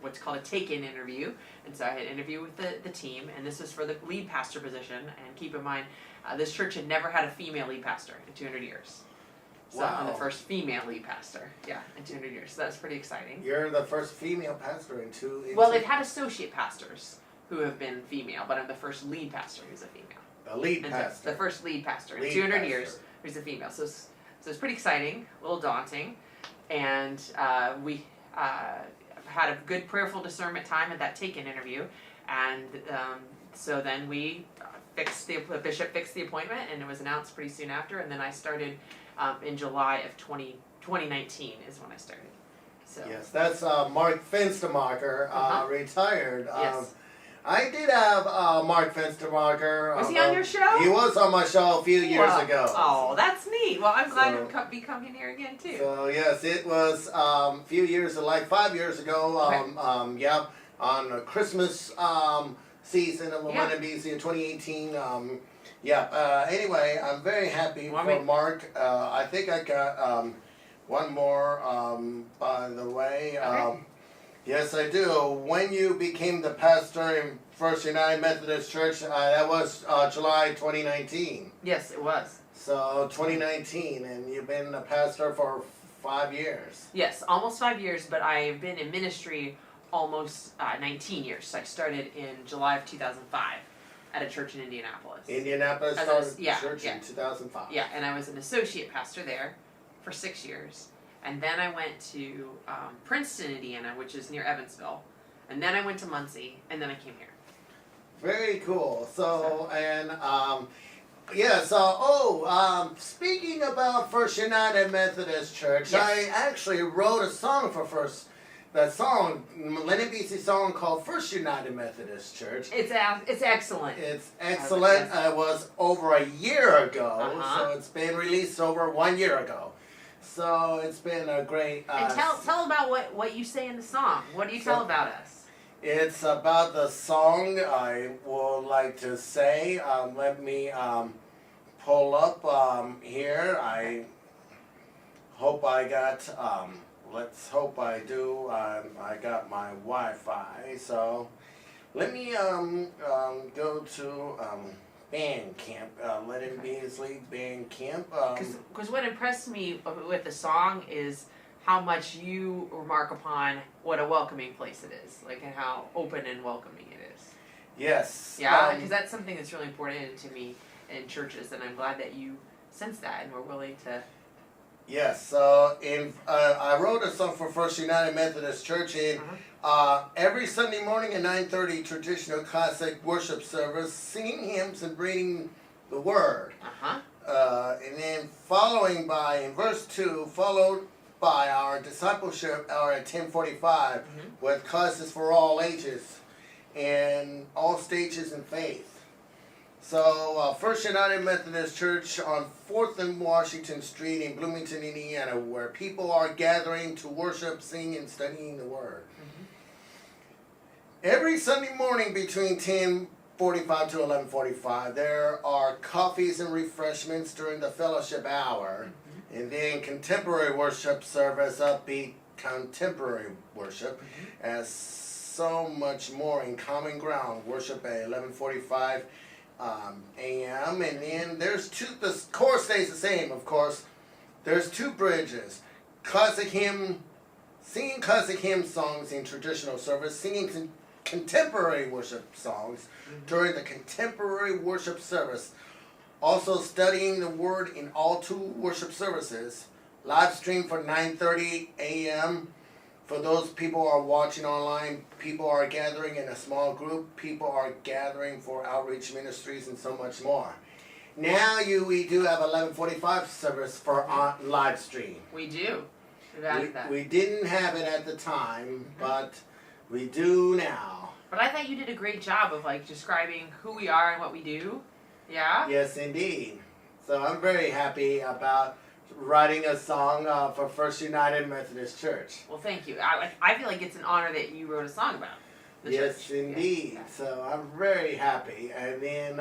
what's called a take-in interview. And so I had an interview with the team, and this was for the lead pastor position. And keep in mind, this church had never had a female lead pastor in 200 years. So I'm the first female lead pastor, in 200 years. So that's pretty exciting. You're the first female pastor in two... Well, they've had associate pastors who have been female, but I'm the first lead pastor who's a female. The lead pastor. So the first lead pastor in 200 years who's a female. So it's pretty exciting, a little daunting. And we had a good prayerful discernment time at that take-in interview. And so then we the bishop fixed the appointment, and it was announced pretty soon after. And then I started in July of 2019 is when I started. So. Yes, that's Mark Fenstermacher, retired. Yes. I did have Mark Fenstermacher. Was he on your show? He was on my show a few years ago. Oh, that's neat. Well, I'm glad to be coming here again, too. So, yes, it was a few years, like 5 years ago, on a Christmas season of Lennon Beasley in 2018. Anyway, I'm very happy for Mark. I think I got one more, by the way. Okay. Yes, I do. When you became the pastor in First United Methodist Church, that was July 2019. Yes, it was. So 2019, and you've been a pastor for 5 years. Yes, almost 5 years, but I've been in ministry almost 19 years. So I started in July of 2005 at a church in Indianapolis. Indianapolis church in 2005. Yeah, and I was an associate pastor there for 6 years. And then I went to Princeton, Indiana, which is near Evansville. And then I went to Muncie, and then I came here. Very cool. Speaking about First United Methodist Church, I actually wrote a song for Lennon Beasley song called First United Methodist Church. It's excellent. It's excellent. It was over a year ago, so it's been released over 1 year ago. So it's been a great... and tell about what you say in the song. What do you tell about us? It's about the song I would like to say. Let me pull up here. I hope I got... let's hope I do. I got my Wi-Fi. So let me go to... Bandcamp, Lennon Beasley Bandcamp. Because what impressed me with the song is how much you remark upon what a welcoming place it is, like, and how open and welcoming it is. Yes. Yeah, because that's something that's really important to me in churches, and I'm glad that you sense that and were willing to. Yes. So I wrote a song for First United Methodist Church in. Every Sunday morning at 9:30, traditional classic worship service, singing hymns and reading the Word. And then in verse 2, followed by our discipleship hour at 10:45 with classes for all ages and all stages in faith. So, First United Methodist Church on 4th and Washington Street in Bloomington, Indiana, where people are gathering to worship, sing, and studying the Word. Every Sunday morning between 10:45 to 11:45, there are coffees and refreshments during the fellowship hour, and then contemporary worship service, upbeat contemporary worship, as so much more in common ground. Worship at 11:45 a.m. And then there's the chorus stays the same, of course. There's two bridges. Singing classic hymn songs in traditional service, singing contemporary worship songs during the contemporary worship service. Also studying the Word in all two worship services. Live stream for 9:30 a.m. For those people who are watching online, people are gathering in a small group. People are gathering for outreach ministries and so much more. Now we do have 11:45 service for live stream. We do. We've added that. We didn't have it at the time, but we do now. But I thought you did a great job of like describing who we are and what we do. Yeah? Yes, indeed. So I'm very happy about writing a song for First United Methodist Church. Well, thank you. I feel like it's an honor that you wrote a song about the Yes, church. indeed. Yeah. So I'm very happy. And then,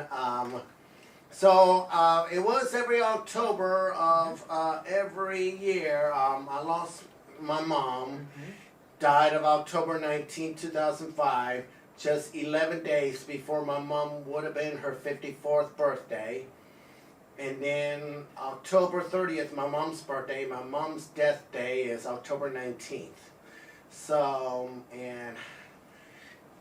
it was every October of every year. I lost my mom. Died of October 19, 2005. Just 11 days before my mom would have been her 54th birthday. And then October 30th, my mom's birthday. My mom's death day is October 19th. So, and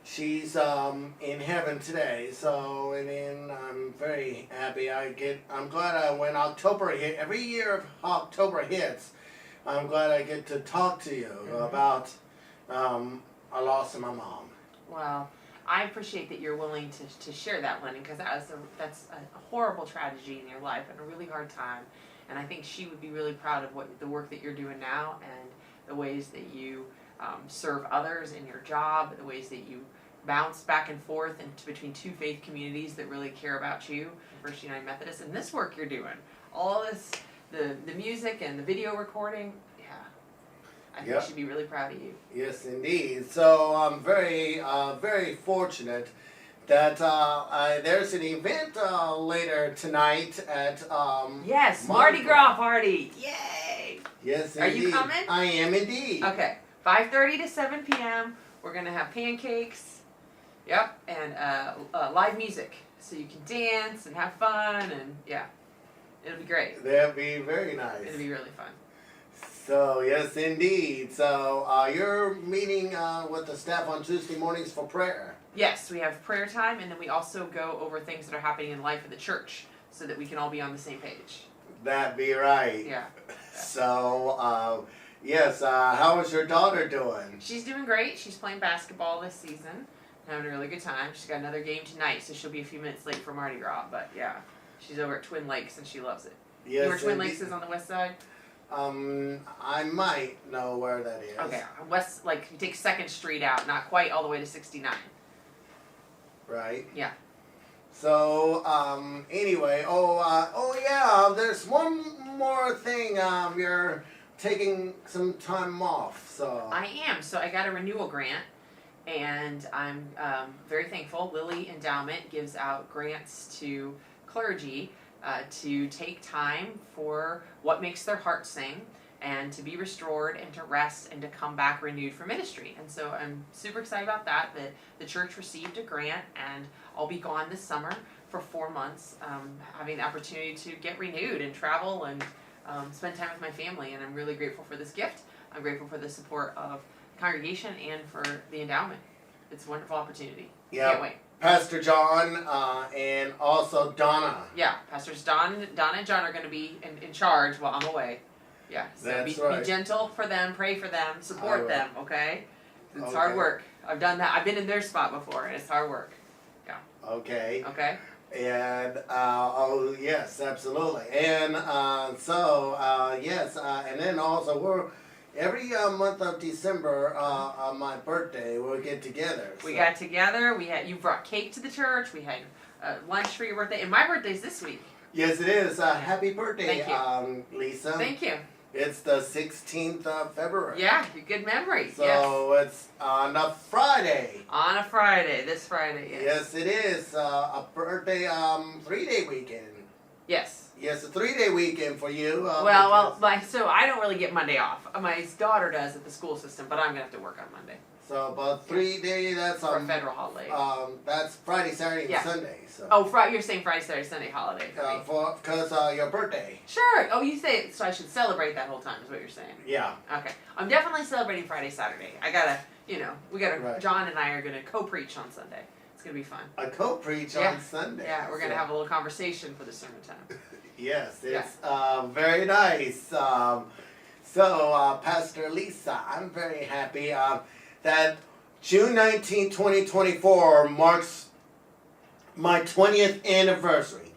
she's in heaven today. So, and then I'm very happy. I'm glad when October hit, every year October hits, I'm glad I get to talk to you about a loss of my mom. Well, I appreciate that you're willing to share that, Lennon, because that's a horrible tragedy in your life and a really hard time. And I think she would be really proud of the work that you're doing now and the ways that you serve others in your job, the ways that you bounce back and forth between two faith communities that really care about you, First United Methodist, and this work you're doing. All this, the music and the video recording. I think she'd be really proud of you. Yes, indeed. So I'm very, very fortunate that there's an event later tonight at yes, Mardi Gras party. Yay! Yes, Are indeed. you coming? I am indeed. Okay, 5:30 to 7 p.m. We're gonna have pancakes. Yep, and live music, so you can dance and have fun, and it'll be great. That'd be very nice. It'll be really fun. So, yes, indeed. So, you're meeting with the staff on Tuesday mornings for prayer. Yes, we have prayer time, and then we also go over things that are happening in life of the church so that we can all be on the same page. That'd be right. Yeah. So, yes, how is your daughter doing? She's doing great. She's playing basketball this season, having a really good time. She's got another game tonight, so she'll be a few minutes late for Mardi Gras, but she's over at Twin Lakes, and she loves it. Yes, you know where Twin indeed. Lakes is on the west side? I might know where that is. Okay, west, like you take 2nd Street out, not quite all the way to 69. Right. Yeah. So, anyway, there's one more thing. You're taking some time off, so. I am. So I got a renewal grant, and I'm very thankful. Lilly Endowment gives out grants to clergy to take time for what makes their heart sing and to be restored and to rest and to come back renewed for ministry. And so I'm super excited about that the church received a grant, and I'll be gone this summer for 4 months, having the opportunity to get renewed and travel and spend time with my family. And I'm really grateful for this gift. I'm grateful for the support of the congregation and for the endowment. It's a wonderful opportunity. Yeah. Can't wait. Pastor John and also Donna. Yeah, Pastors Donna and John are going to be in charge while I'm away. Yeah, so That's be right. gentle for them, pray for them, support All right. them, okay? It's Okay. hard work. I've done that. I've been in their spot before, and it's hard work. Okay. Okay? And, yes, absolutely. And, yes, and then also we're Every month of December, on my birthday, we'll get together. We got together. You brought cake to the church. We had lunch for your birthday, and my birthday's this week. Yes, it is. Happy birthday, Thank Lisa. Thank you. It's the 16th of February. Yeah, good memory. So it's on a Friday. On a Friday, this Friday. Yes, it is a birthday 3-day weekend. Yes. Yes, a 3-day weekend for you. So I don't really get Monday off. My daughter does at the school system, but I'm gonna have to work on Monday. So, but 3-day, that's for a federal holiday. That's Friday, Saturday, and Sunday. So. Oh, you're saying Friday, Saturday, Sunday holiday for me. Because your birthday. Sure. Oh, you say so I should celebrate that whole time is what you're saying. Yeah. Okay. I'm definitely celebrating Friday, Saturday. I gotta, Right. John and I are gonna co-preach on Sunday. It's gonna be fun. A co-preach on Sunday. Yeah, we're gonna have a little conversation for the sermon time. Yes, it's very nice. So, Pastor Lisa, I'm very happy that June 19, 2024 marks my 20th anniversary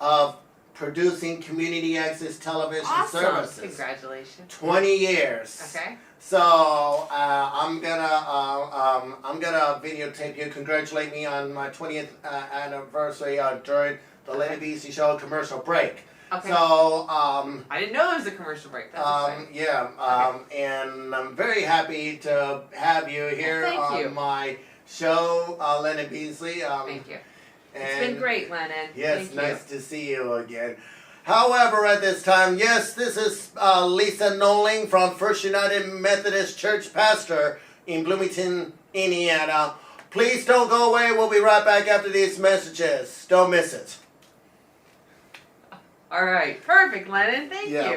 of producing community access television services. Congratulations. 20 years. Okay. So I'm gonna videotape you. Congratulate me on my 20th anniversary during the Lennon Beasley show commercial break. Okay. So I didn't know there was a commercial break. That's exciting. And I'm very happy to have you here on my show, Lennon Beasley. Thank you. It's been great, Lennon. Yes, Thank nice you. to see you again. However, at this time, yes, this is Lisa Nowling from First United Methodist Church pastor in Bloomington, Indiana. Please don't go away. We'll be right back after these messages. Don't miss it. All right. Perfect, Lennon. Thank you.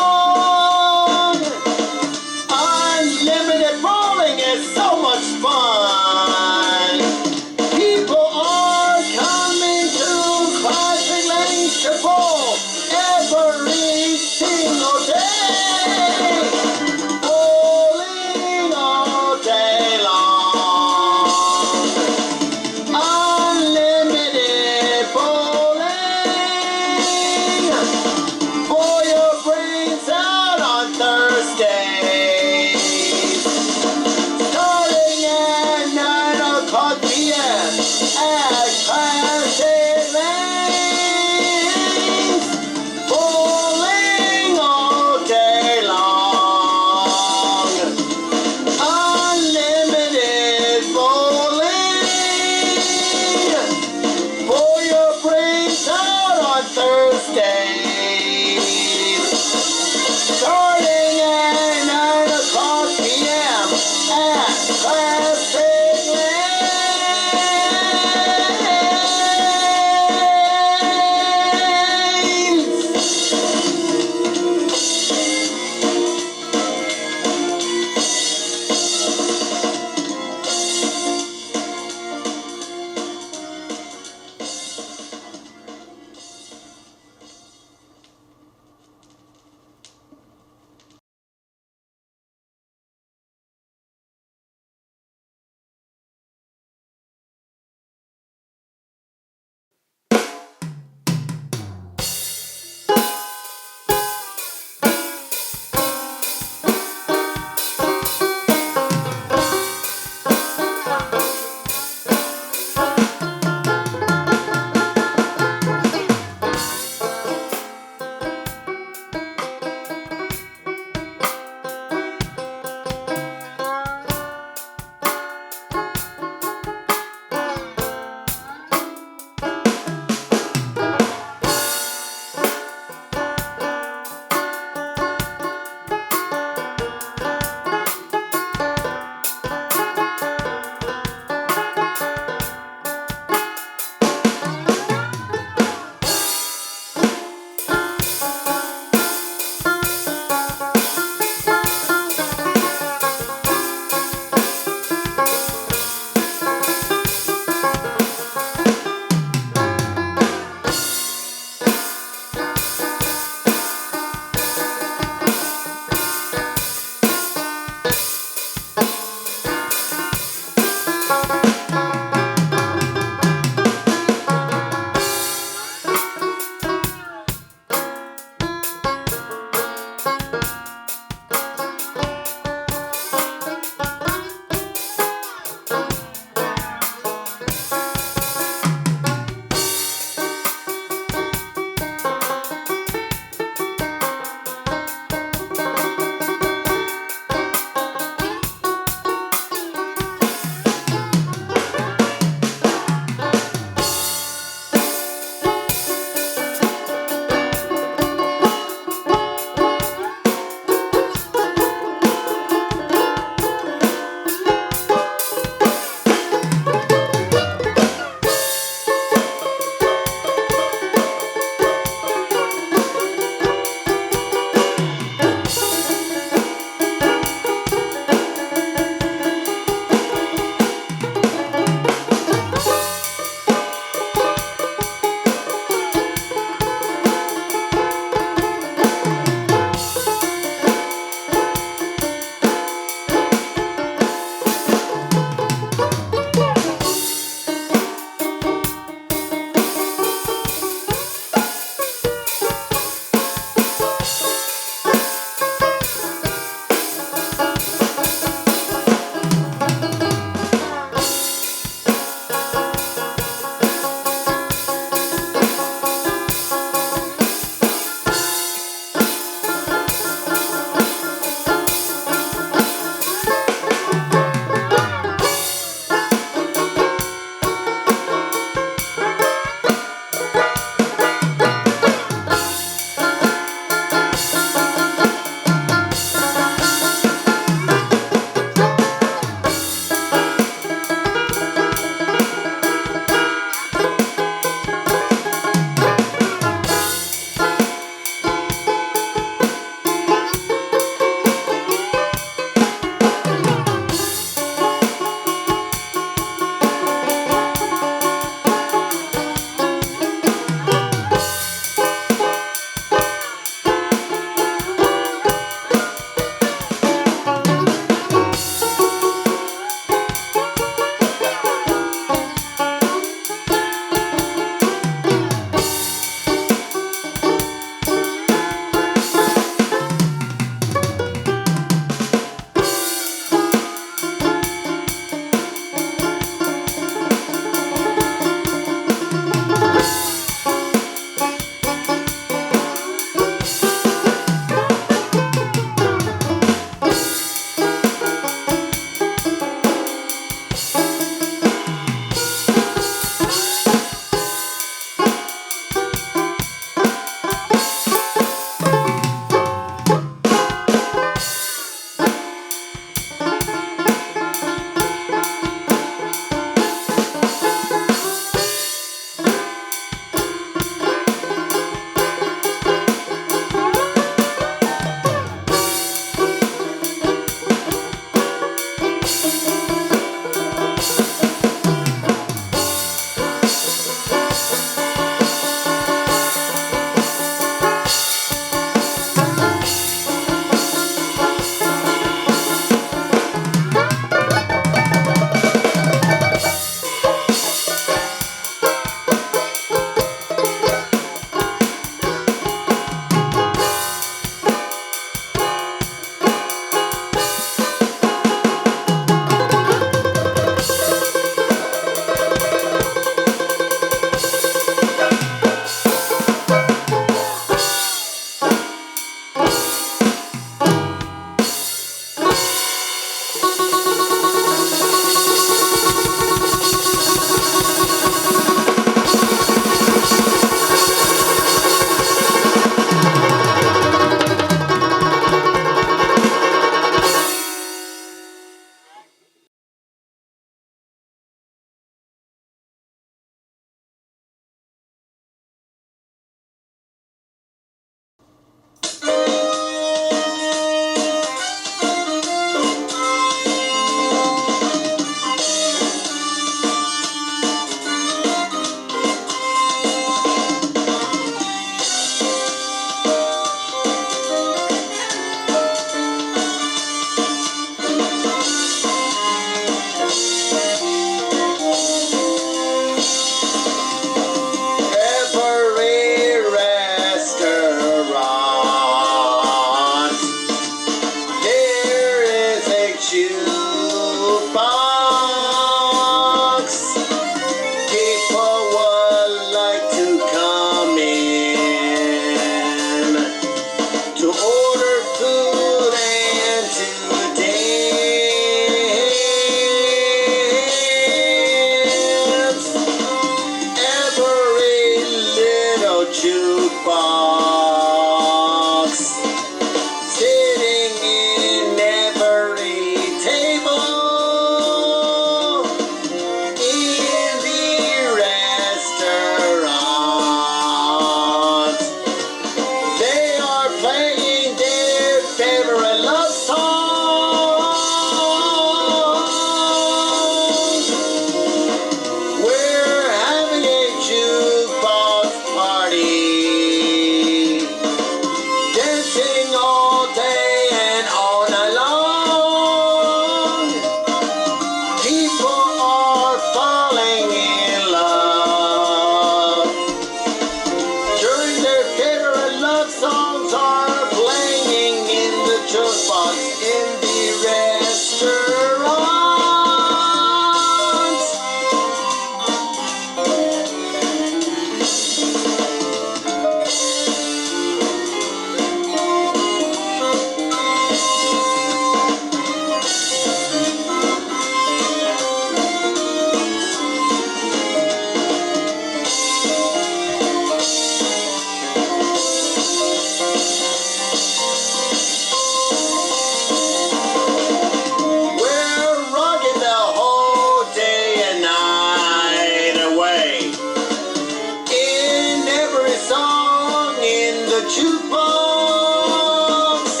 jukebox.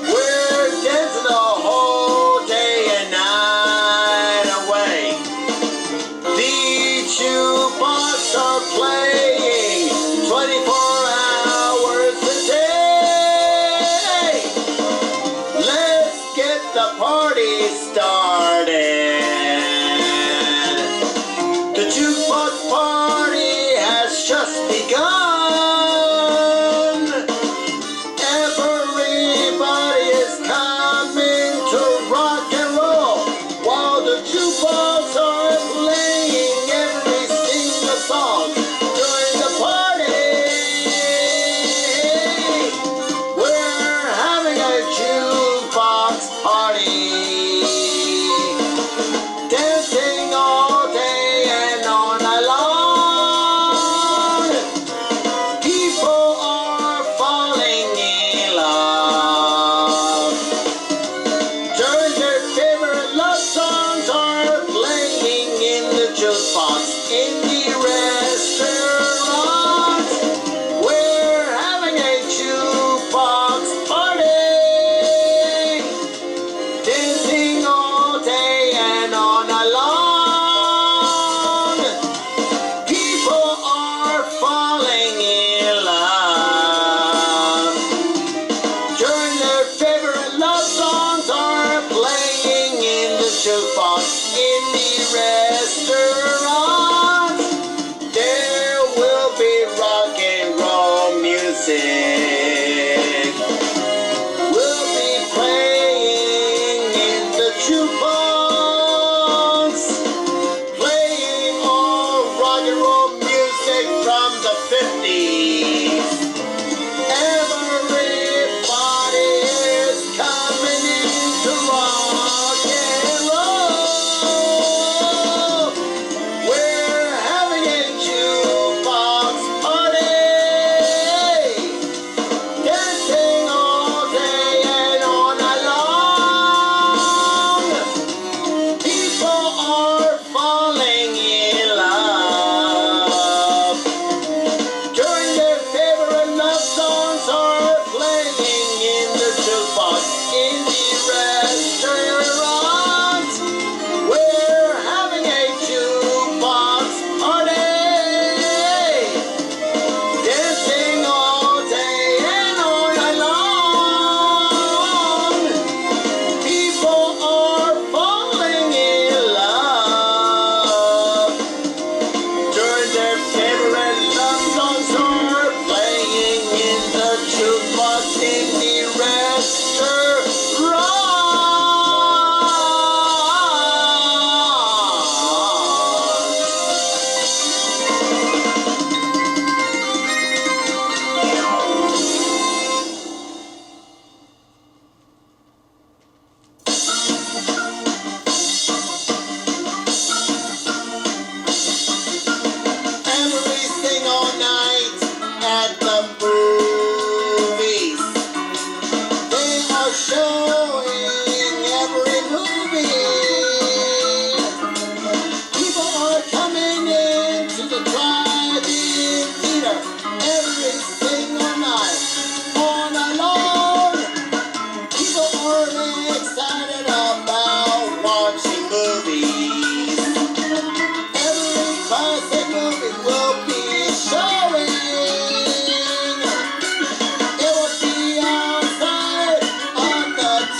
We're dancing the whole day and night away. The jukebox are playing 24 hours a day. Let's get the party started. The jukebox party has just begun. Everybody is coming to rock and roll while the jukebox are playing every single song during the party. We're having a jukebox party. Dancing all day and all night long. People are falling in love. During their favorite love songs are playing in the jukebox in the restaurant. We're having a jukebox party. Dancing all day and all night long. People are falling in love. During their favorite love songs are playing in the jukebox in the restaurant. There will be rock and roll music. We'll be playing in the jukebox, playing all rock and roll music from the 50s. Everybody is coming in to rock and roll. We're having a jukebox party. Dancing all day and all night long. People are falling in love. During their favorite love songs are playing in the jukebox in the restaurant. We're having a jukebox party. Dancing all day and all night long. People are falling in love. During their favorite love songs are playing in the jukebox in the restaurant. Every single night at the movies, they are showing every movie. People are coming into the drive-in theater every single night, all night long. People are excited about watching movies. Every classic movie will be showing. It will be outside on the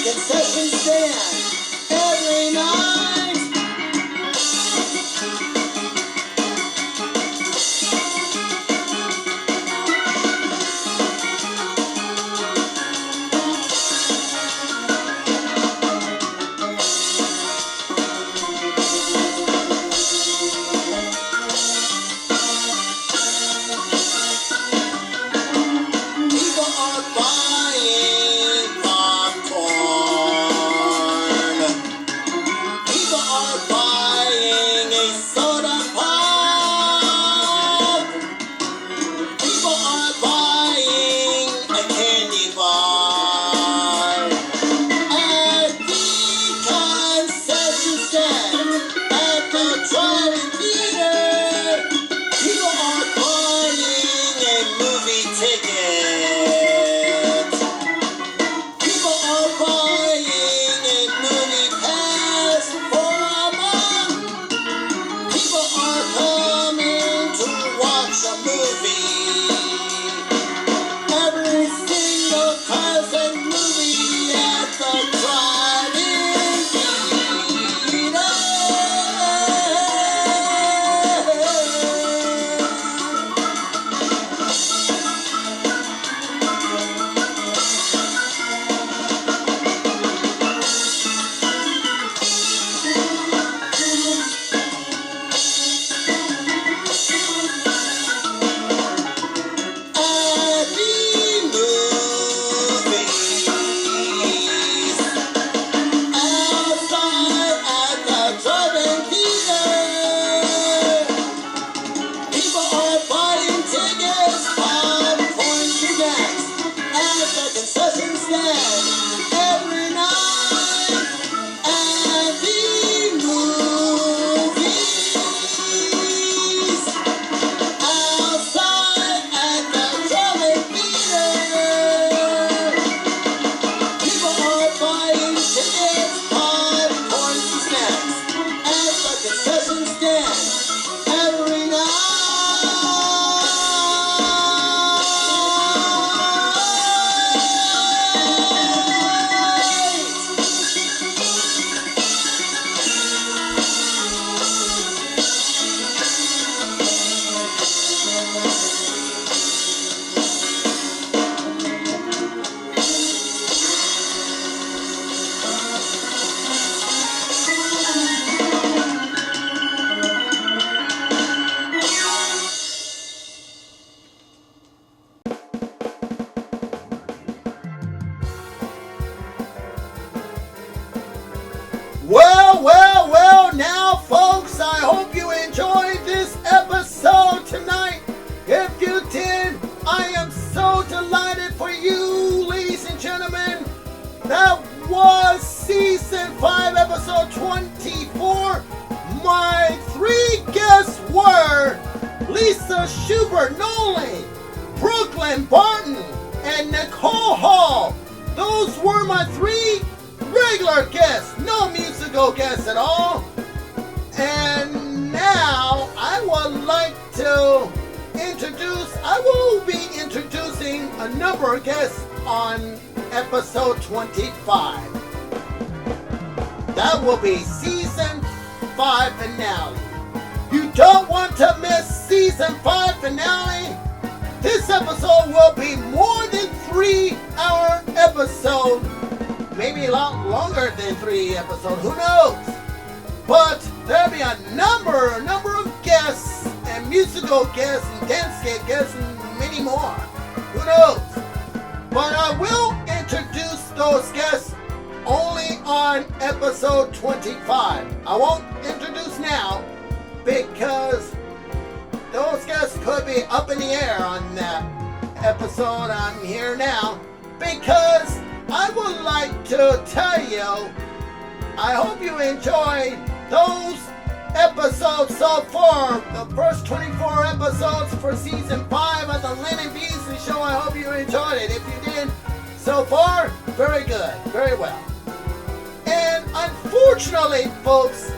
concession stand every night. People are buying popcorn. People are buying a soda pop. People are buying a candy bar. At the concession stand at the drive-in theater, people are buying a movie ticket. People are buying a movie pass for a month. People are coming to watch a movie. Every single classic movie at the drive-in theater. At the movies, outside at the drive-in theater, people are buying tickets, popcorn, snacks at the concession stand every night. At the movies, outside at the drive-in theater, people are buying tickets, popcorn, snacks at the concession stand every Well, now folks, I hope you enjoyed this episode tonight. If you did, I am so delighted for you, ladies and gentlemen. That was Season 5, Episode 24. My three guests were Lisa Schubert Nowling, Brookelyn Barton, and Nicole Hall. Those were my three regular guests, no musical guests at all. And now I will be introducing a number of guests on episode 25. That will be season 5 finale. You don't want to miss season 5 finale. This episode will be more than 3-hour episode. Maybe a lot longer than 3 episodes, who knows? But there'll be a number of guests and musical guests and dance guests and many more. Who knows? But I will introduce those guests only on episode 25. I won't introduce now because those guests could be up in the air on that episode I'm here now. Because I would like to tell you, I hope you enjoyed those episodes so far. The first 24 episodes for season 5 of the Lennon Beasley Show. I hope you enjoyed it. If you did so far, very good, very well. And unfortunately, folks,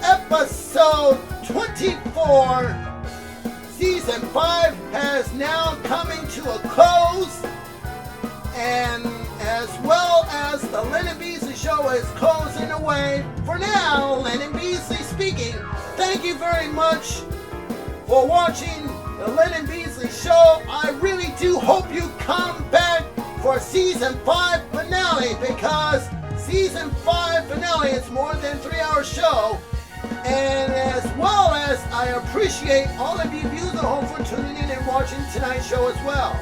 episode 24, season 5 has now coming to a close. And as well as the the Lennon Beasley Show is closing away. For now, Lennon Beasley speaking. Thank you very much for watching the Lennon Beasley Show. I really do hope you come back for Season 5 finale, because Season 5 finale is more than a 3-hour show. And as well as I appreciate all of you viewers at home for tuning in and watching tonight's show as well.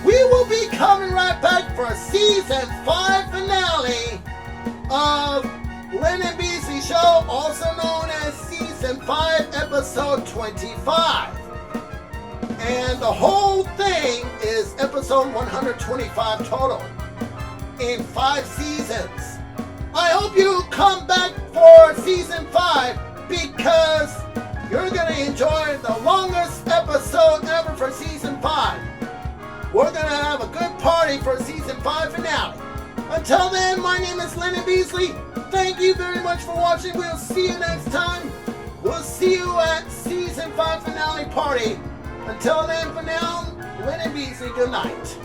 We will be coming right back for Season 5 finale of Lennon Beasley Show, also known as Season 5, Episode 25. And the whole thing is Episode 125 total in 5 seasons. I hope you come back for Season 5, because you're going to enjoy the longest episode ever for Season 5. We're going to have a good party for Season 5 finale. Until then, my name is Lennon Beasley. Thank you very much for watching. We'll see you next time. We'll see you at Season 5 finale party. Until then, for now, Lennon Beasley, good night.